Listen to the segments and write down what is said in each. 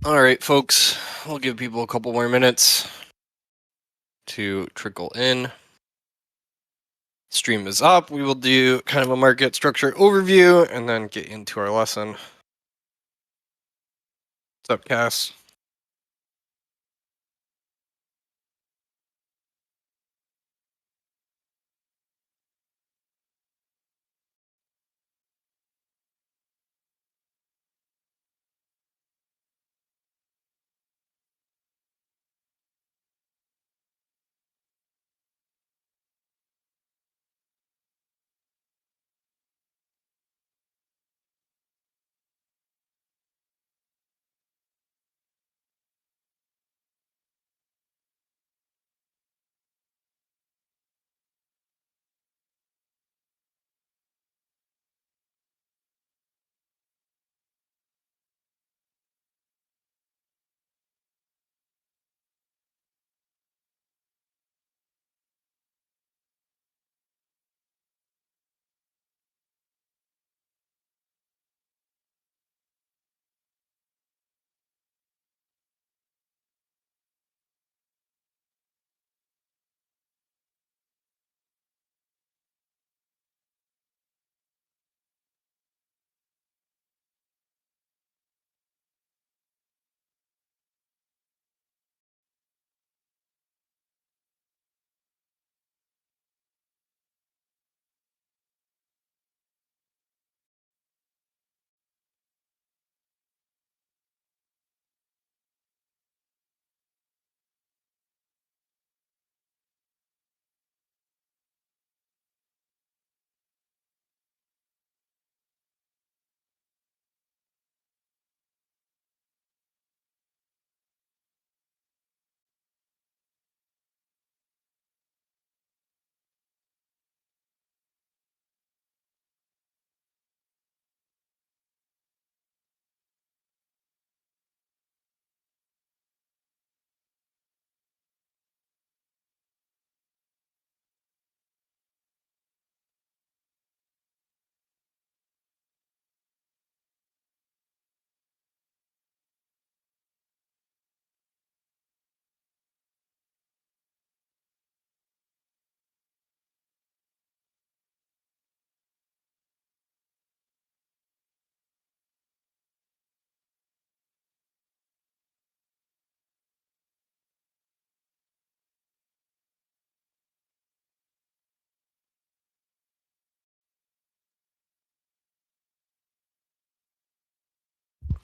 All right, folks, we'll give people a couple more minutes to trickle in. Stream is up. We will do kind of a market structure overview and then get into our lesson. What's up, Cass?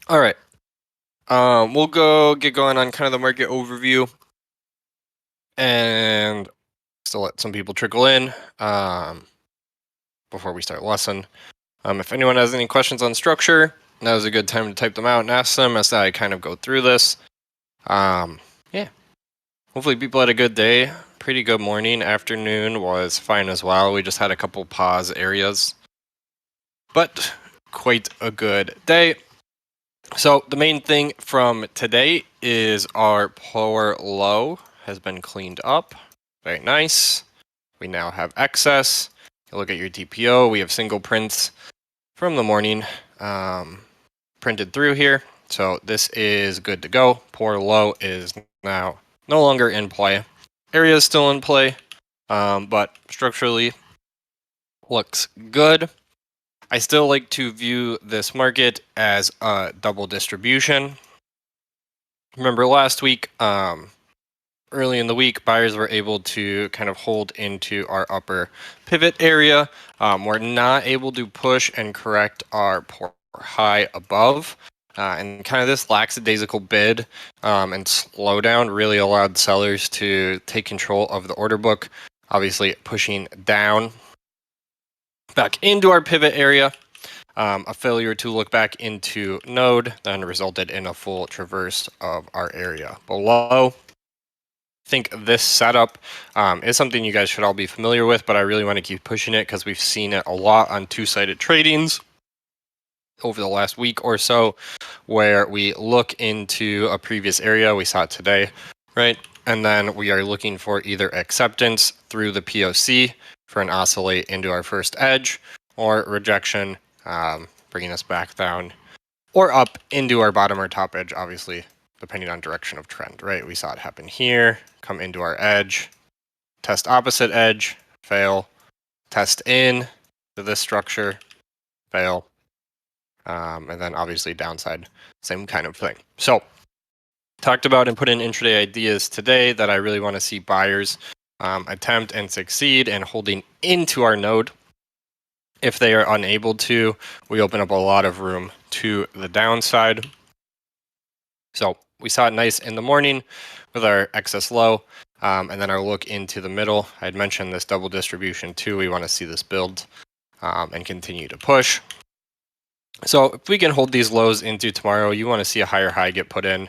All right. We'll go get going on kind of the market overview and still let some people trickle in before we start the lesson. If anyone has any questions on structure, now is a good time to type them out and ask them as I kind of go through this. Yeah. Hopefully people had a good day. Pretty good morning. Afternoon was fine as well. We just had a couple pause areas, but quite a good day. So the main thing from today is our power low has been cleaned up. Very nice. We now have excess. You look at your DPO. We have single prints from the morning printed through here. So this is good to go. Power low is now no longer in play. Area is still in play, but structurally looks good. I still like to view this market as a double distribution. Remember last week, early in the week, buyers were able to kind of hold into our upper pivot area. We're not able to push and correct our poor high above. And kind of this lackadaisical bid and slowdown really allowed sellers to take control of the order book, obviously pushing down back into our pivot area. A failure to look back into node then resulted in a full traverse of our area below. I think this setup is something you guys should all be familiar with, but I really want to keep pushing it because we've seen it a lot on two-sided tradings over the last week or so, where we look into a previous area. We saw it today, right? And then we are looking for either acceptance through the POC for an oscillate into our first edge, or rejection, bringing us back down or up into our bottom or top edge, obviously, depending on direction of trend, right? We saw it happen here, come into our edge, test opposite edge, fail, test in to this structure, fail, and then obviously downside, same kind of thing. So talked about and put in intraday ideas today that I really want to see buyers attempt and succeed in holding into our node. If they are unable to, we open up a lot of room to the downside. So we saw it nice in the morning with our excess low, and then our look into the middle. I had mentioned this double distribution too. We want to see this build and continue to push. So if we can hold these lows into tomorrow, you want to see a higher high get put in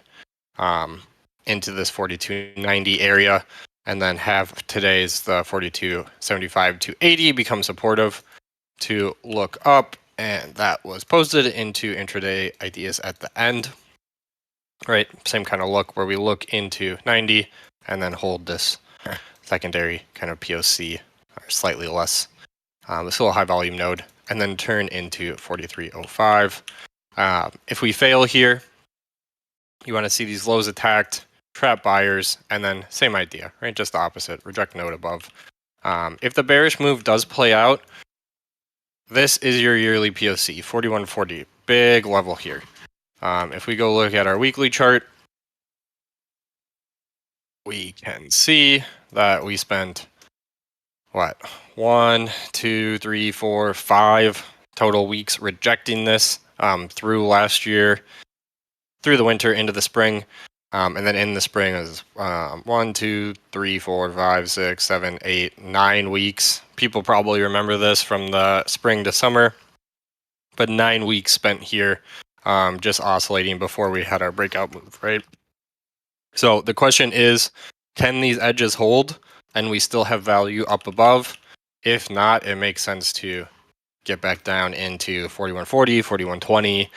into this 42.90 area, and then have today's the 42.75 to 80 become supportive to look up, and that was posted into intraday ideas at the end. Right, same kind of look where we look into 90 and then hold this secondary kind of POC or slightly less, this little high volume node, and then turn into 43.05. If we fail here, you want to see these lows attacked, trap buyers, and then same idea, right? Just the opposite, reject node above. If the bearish move does play out, this is your yearly POC, 41.40, big level here. If we go look at our weekly chart, we can see that we spent what, 1, 2, 3, 4, 5 total weeks rejecting this through last year, through the winter into the spring, and then in the spring is 1, 2, 3, 4, 5, 6, 7, 8, 9 weeks. People probably remember this from the spring to summer, but 9 weeks spent here just oscillating before we had our breakout move, right? So the question is, can these edges hold and we still have value up above? If not, it makes sense to get back down into 41.40,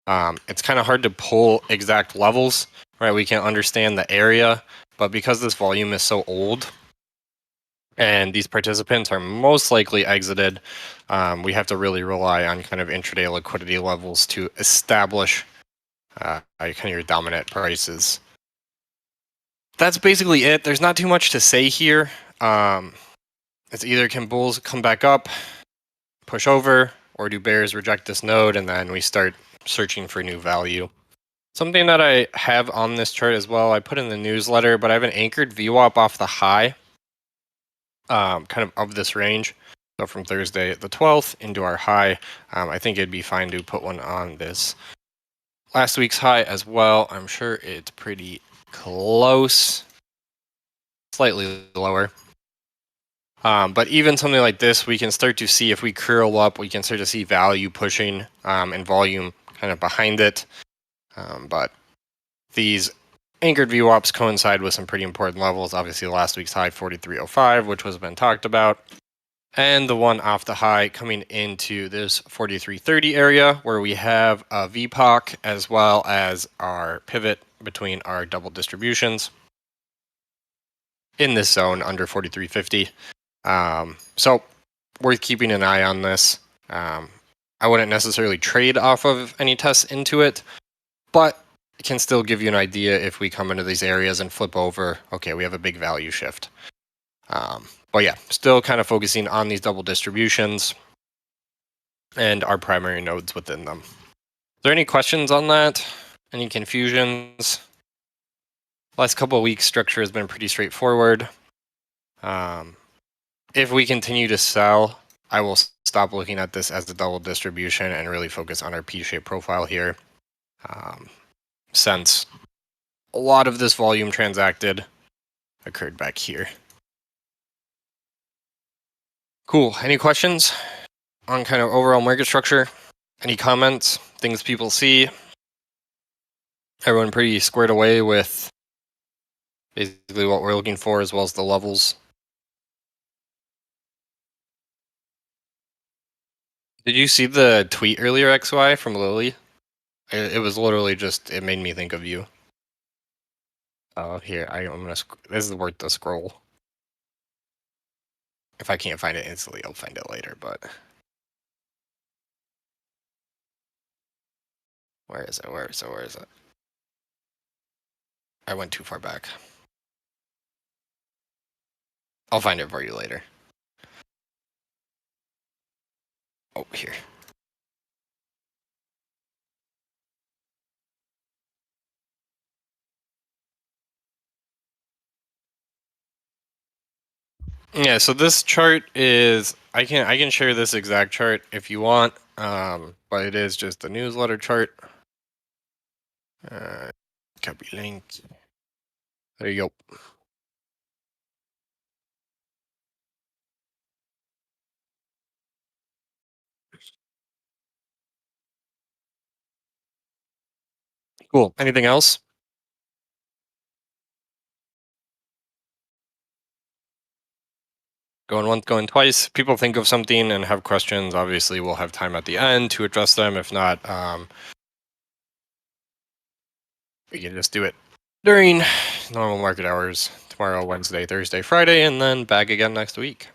41.20. It's kind of hard to pull exact levels, right? We can understand the area, but because this volume is so old and these participants are most likely exited, we have to really rely on kind of intraday liquidity levels to establish kind of your dominant prices. That's basically it. There's not too much to say here. It's either can bulls come back up, push over, or do bears reject this node, and then we start searching for new value. Something that I have on this chart as well, I put in the newsletter, but I have an anchored VWAP off the high, kind of this range. So from Thursday the 12th into our high, I think it'd be fine to put one on this last week's high as well. I'm sure it's pretty close, slightly lower. But even something like this, we can start to see if we curl up, we can start to see value pushing and volume kind of behind it. But these anchored VWAPs coincide with some pretty important levels. Obviously, last week's high 43.05, which was been talked about, and the one off the high coming into this 43.30 area where we have a VPOC as well as our pivot between our double distributions in this zone under 43.50. So worth keeping an eye on this. I wouldn't necessarily trade off of any tests into it, but it can still give you an idea if we come into these areas and flip over. Okay, we have a big value shift. But yeah, still kind of focusing on these double distributions and our primary nodes within them. Are there any questions on that? Any confusions? Last couple of weeks, structure has been pretty straightforward. If we continue to sell, I will stop looking at this as the double distribution and really focus on our P-shaped profile here. Since a lot of this volume transacted occurred back here. Cool. Any questions on kind of overall market structure? Any comments? Things people see? Everyone pretty squared away with basically what we're looking for as well as the levels. Did you see the tweet earlier, XY, from Lily? It was literally just, it made me think of you. Oh, here, I'm gonna, this is worth the scroll. If I can't find it instantly, I'll find it later, but. Where is it? Where is it? Where is it? I went too far back. I'll find it for you later. Oh, here. Yeah, so this chart is I can share this exact chart if you want, but it is just a newsletter chart. Copy link. There you go. Cool. Anything else? Going once, going twice. People think of something and have questions. Obviously, we'll have time at the end to address them. If not, we can just do it during normal market hours tomorrow, Wednesday, Thursday, Friday, and then back again next week.